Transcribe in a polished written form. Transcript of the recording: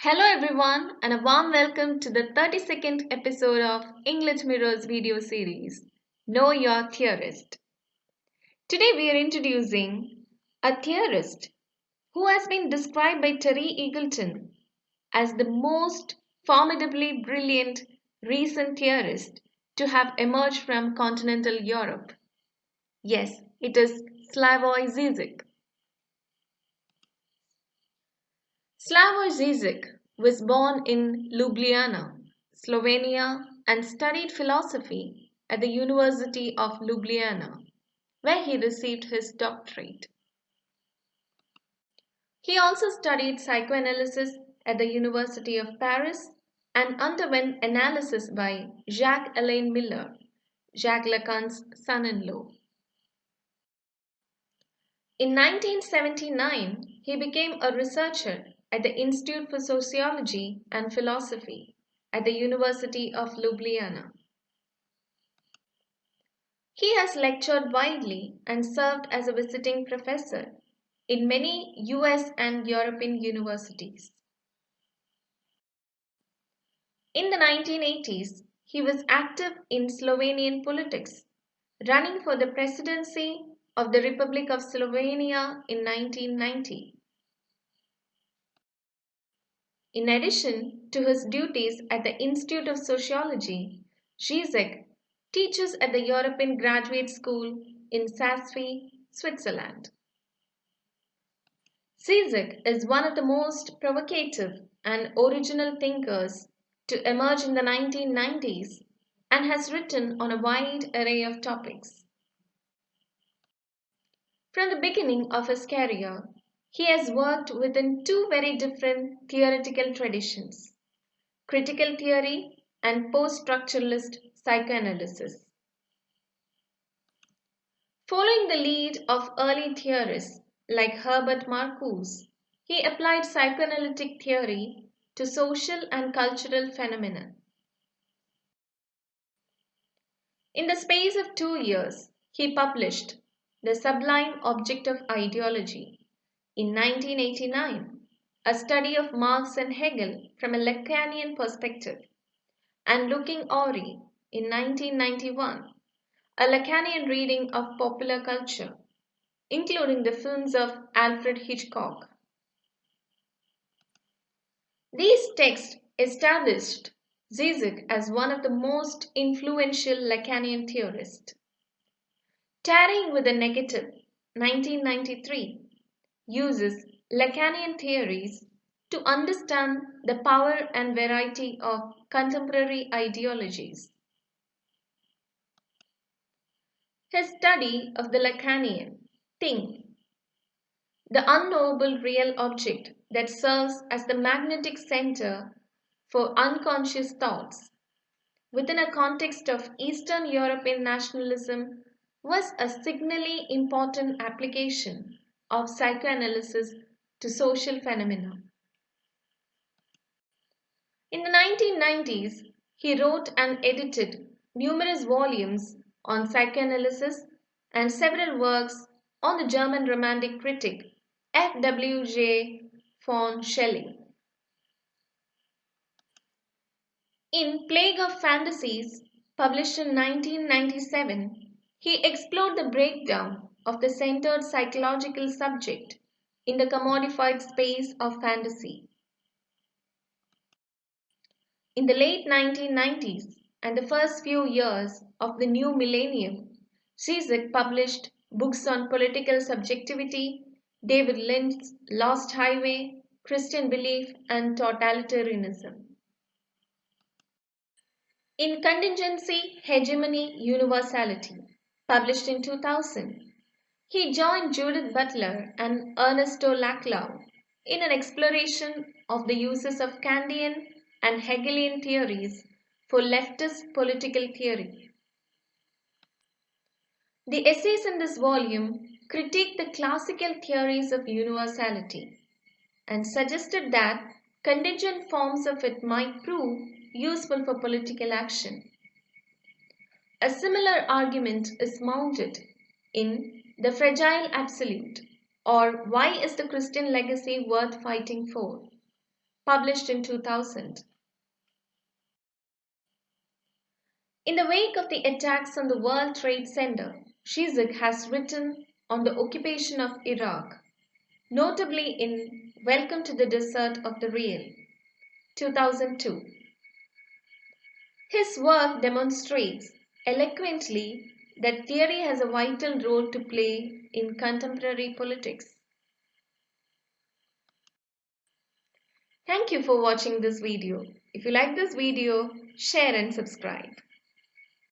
Hello everyone and a warm welcome to the 32nd episode of English Mirror's video series, Know Your Theorist. Today we are introducing a theorist who has been described by Terry Eagleton as the most formidably brilliant recent theorist to have emerged from continental Europe. Yes, it is SLAVOJ ZIZEK. SLAVOJ ZIZEK was born in Ljubljana, Slovenia, and studied philosophy at the University of Ljubljana, where he received his doctorate. He also studied psychoanalysis at the University of Paris and underwent analysis by Jacques-Alain Miller, Jacques Lacan's son-in-law. In 1979, he became a researcher at the Institute for Sociology and Philosophy at the University of Ljubljana. He has lectured widely and served as a visiting professor in many US and European universities. In the 1980s, he was active in Slovenian politics, running for the presidency of the Republic of Slovenia in 1990. In addition to his duties at the Institute of Sociology, Zizek teaches at the European Graduate School in Sassfi, Switzerland. Zizek is one of the most provocative and original thinkers to emerge in the 1990s and has written on a wide array of topics. From the beginning of his career, he has worked within two very different theoretical traditions, critical theory and post-structuralist psychoanalysis. Following the lead of early theorists like Herbert Marcuse, he applied psychoanalytic theory to social and cultural phenomena. In the space of 2 years, he published The Sublime Object of Ideology in 1989, a study of Marx and Hegel from a Lacanian perspective, and Looking Ori in 1991, a Lacanian reading of popular culture, including the films of Alfred Hitchcock. These texts established Zizek as one of the most influential Lacanian theorists. Tarrying with the Negative, 1993, uses Lacanian theories to understand the power and variety of contemporary ideologies. His study of the Lacanian thing, the unknowable real object that serves as the magnetic center for unconscious thoughts, within a context of Eastern European nationalism, was a signally important application of psychoanalysis to social phenomena. In the 1990s, he wrote and edited numerous volumes on psychoanalysis and several works on the German Romantic critic F.W.J. von Schelling. In Plague of Fantasies, published in 1997, he explored the breakdown of the centered psychological subject in the commodified space of fantasy. In the late 1990s and the first few years of the new millennium, Zizek published books on political subjectivity, David Lynch's Lost Highway, Christian Belief, and Totalitarianism. In Contingency, Hegemony, Universality, published in 2000, he joined Judith Butler and Ernesto Laclau in an exploration of the uses of Kantian and Hegelian theories for leftist political theory. The essays in this volume critiqued the classical theories of universality and suggested that contingent forms of it might prove useful for political action. A similar argument is mounted in The Fragile Absolute, or Why is the Christian Legacy Worth Fighting For?, published in 2000. In the wake of the attacks on the World Trade Center, Zizek has written on the occupation of Iraq, notably in Welcome to the Desert of the Real, 2002. His work demonstrates eloquently that theory has a vital role to play in contemporary politics. Thank you for watching this video. If you like this video, share and subscribe.